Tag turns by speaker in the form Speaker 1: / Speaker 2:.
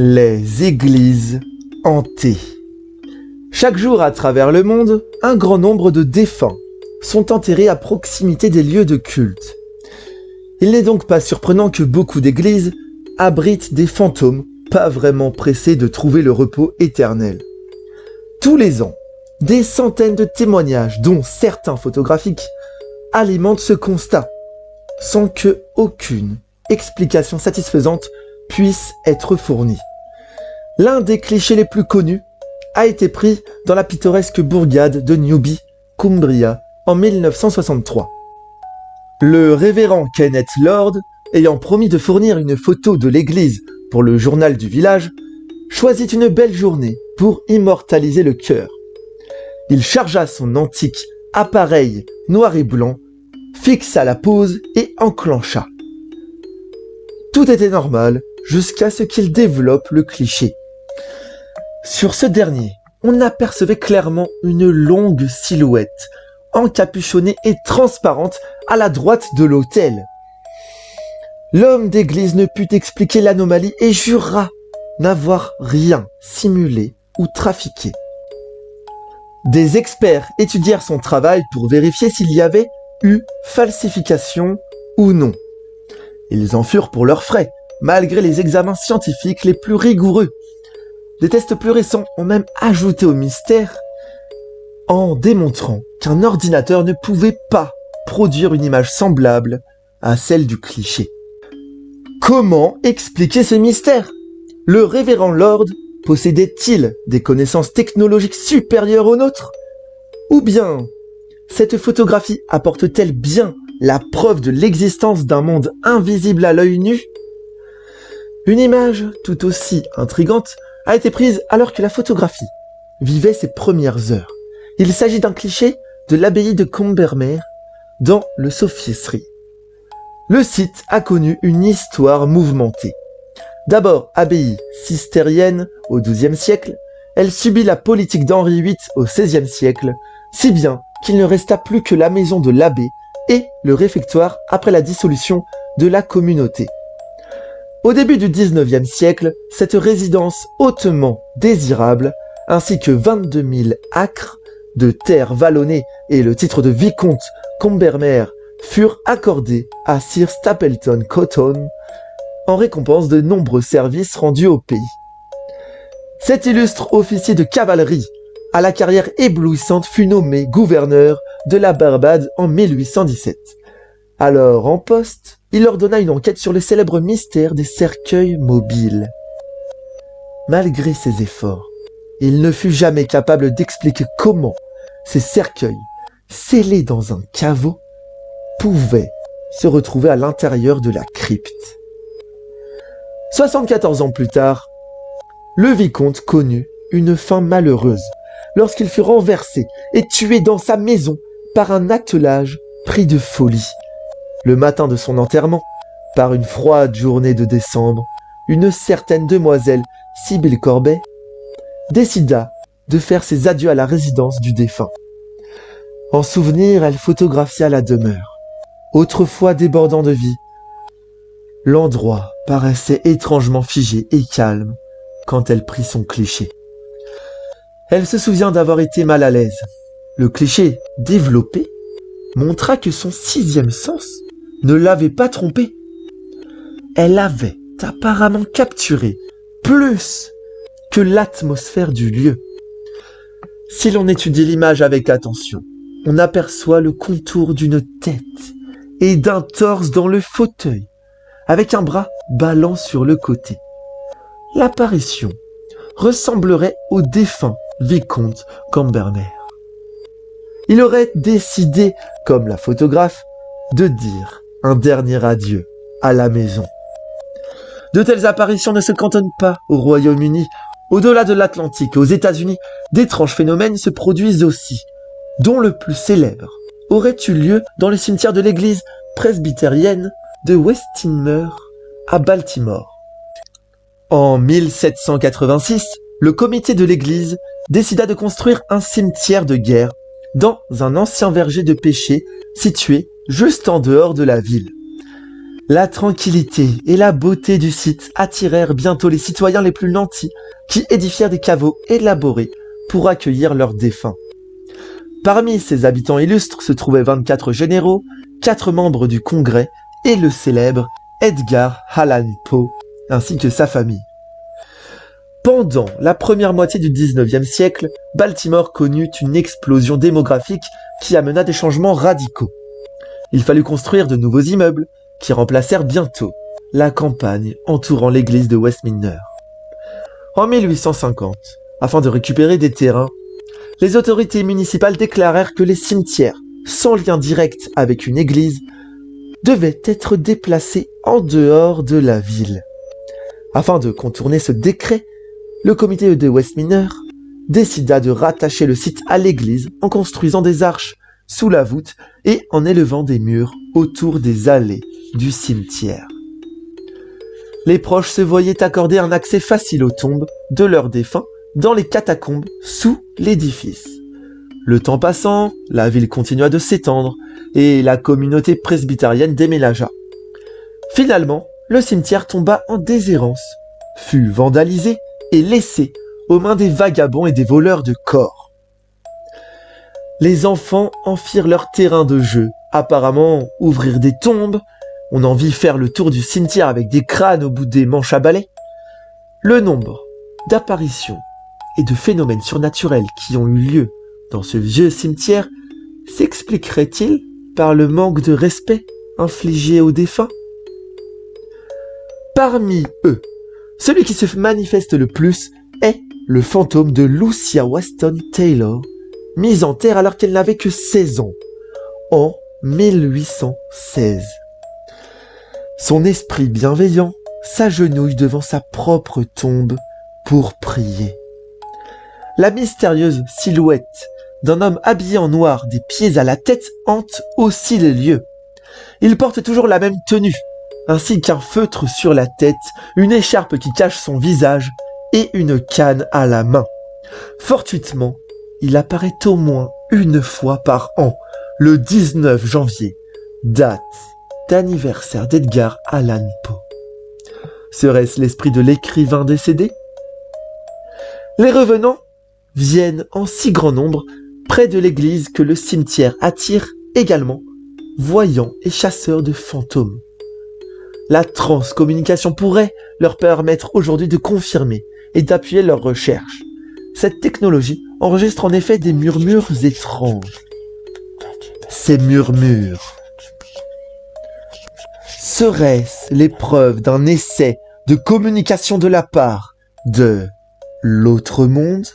Speaker 1: Les églises hantées. Chaque jour à travers le monde, un grand nombre de défunts sont enterrés à proximité des lieux de culte. Il n'est donc pas surprenant que beaucoup d'églises abritent des fantômes pas vraiment pressés de trouver le repos éternel. Tous les ans, des centaines de témoignages, dont certains photographiques, alimentent ce constat, sans que aucune explication satisfaisante puisse être fournie. L'un des clichés les plus connus a été pris dans la pittoresque bourgade de Newby, Cumbria, en 1963. Le révérend Kenneth Lord, ayant promis de fournir une photo de l'église pour le journal du village, choisit une belle journée pour immortaliser le chœur. Il chargea son antique appareil noir et blanc, fixa la pose et enclencha. Tout était normal jusqu'à ce qu'il développe le cliché. Sur ce dernier, on apercevait clairement une longue silhouette, encapuchonnée et transparente à la droite de l'autel. L'homme d'église ne put expliquer l'anomalie et jura n'avoir rien simulé ou trafiqué. Des experts étudièrent son travail pour vérifier s'il y avait eu falsification ou non. Ils en furent pour leurs frais, malgré les examens scientifiques les plus rigoureux. Des tests plus récents ont même ajouté au mystère en démontrant qu'un ordinateur ne pouvait pas produire une image semblable à celle du cliché. Comment expliquer ces mystères ? Le révérend Lord possédait-il des connaissances technologiques supérieures aux nôtres ? Ou bien, cette photographie apporte-t-elle bien la preuve de l'existence d'un monde invisible à l'œil nu ? Une image tout aussi intrigante a été prise alors que la photographie vivait ses premières heures. Il s'agit d'un cliché de l'abbaye de Combermere dans le Sophiery. Le site a connu une histoire mouvementée. D'abord abbaye cistérienne au XIIe siècle, elle subit la politique d'Henri VIII au XVIe siècle, si bien qu'il ne resta plus que la maison de l'abbé et le réfectoire après la dissolution de la communauté. Au début du XIXe siècle, cette résidence hautement désirable, ainsi que 22 000 acres de terre vallonnée et le titre de vicomte Combermere furent accordés à Sir Stapleton Cotton en récompense de nombreux services rendus au pays. Cet illustre officier de cavalerie à la carrière éblouissante fut nommé gouverneur de la Barbade en 1817. Alors en poste, il ordonna une enquête sur le célèbre mystère des cercueils mobiles. Malgré ses efforts, il ne fut jamais capable d'expliquer comment ces cercueils, scellés dans un caveau, pouvaient se retrouver à l'intérieur de la crypte. 74 ans plus tard, le vicomte connut une fin malheureuse lorsqu'il fut renversé et tué dans sa maison par un attelage pris de folie. Le matin de son enterrement, par une froide journée de décembre, une certaine demoiselle, Sibylle Corbet, décida de faire ses adieux à la résidence du défunt. En souvenir, elle photographia la demeure. Autrefois débordant de vie, l'endroit paraissait étrangement figé et calme quand elle prit son cliché. Elle se souvient d'avoir été mal à l'aise. Le cliché développé montra que son sixième sens ne l'avait pas trompée. Elle avait apparemment capturé plus que l'atmosphère du lieu. Si l'on étudie l'image avec attention, on aperçoit le contour d'une tête et d'un torse dans le fauteuil, avec un bras ballant sur le côté. L'apparition ressemblerait au défunt vicomte Combermere. Il aurait décidé, comme la photographe, de dire un dernier adieu à la maison. De telles apparitions ne se cantonnent pas au Royaume-Uni. Au-delà de l'Atlantique, aux États-Unis, d'étranges phénomènes se produisent aussi, dont le plus célèbre aurait eu lieu dans le cimetière de l'église presbytérienne de Westinmer à Baltimore. En 1786, le comité de l'église décida de construire un cimetière de guerre dans un ancien verger de pêcher situé juste en dehors de la ville. La tranquillité et la beauté du site attirèrent bientôt les citoyens les plus nantis qui édifièrent des caveaux élaborés pour accueillir leurs défunts. Parmi ces habitants illustres se trouvaient 24 généraux, 4 membres du Congrès et le célèbre Edgar Allan Poe, ainsi que sa famille. Pendant la première moitié du 19e siècle, Baltimore connut une explosion démographique qui amena des changements radicaux. Il fallut construire de nouveaux immeubles qui remplacèrent bientôt la campagne entourant l'église de Westminster. En 1850, afin de récupérer des terrains, les autorités municipales déclarèrent que les cimetières, sans lien direct avec une église, devaient être déplacés en dehors de la ville. Afin de contourner ce décret, le comité de Westminster décida de rattacher le site à l'église en construisant des arches sous la voûte et en élevant des murs autour des allées du cimetière. Les proches se voyaient accorder un accès facile aux tombes de leurs défunts dans les catacombes sous l'édifice. Le temps passant, la ville continua de s'étendre et la communauté presbytérienne déménagea. Finalement, le cimetière tomba en déshérence, fut vandalisé et laissé aux mains des vagabonds et des voleurs de corps. Les enfants en firent leur terrain de jeu, apparemment ouvrir des tombes, on en vit faire le tour du cimetière avec des crânes au bout des manches à balai. Le nombre d'apparitions et de phénomènes surnaturels qui ont eu lieu dans ce vieux cimetière s'expliquerait-il par le manque de respect infligé aux défunts? Parmi eux, celui qui se manifeste le plus est le fantôme de Lucia Weston Taylor, mise en terre alors qu'elle n'avait que 16 ans, en 1816. Son esprit bienveillant s'agenouille devant sa propre tombe pour prier. La mystérieuse silhouette d'un homme habillé en noir des pieds à la tête hante aussi les lieux. Il porte toujours la même tenue, ainsi qu'un feutre sur la tête, une écharpe qui cache son visage et une canne à la main. Fortuitement, il apparaît au moins une fois par an, le 19 janvier, date d'anniversaire d'Edgar Allan Poe. Serait-ce l'esprit de l'écrivain décédé? Les revenants viennent en si grand nombre près de l'église que le cimetière attire également voyants et chasseurs de fantômes. La transcommunication pourrait leur permettre aujourd'hui de confirmer et d'appuyer leurs recherches. Cette technologie enregistre en effet des murmures étranges. Ces murmures seraient-ce l'épreuve d'un essai de communication de la part de l'autre monde ?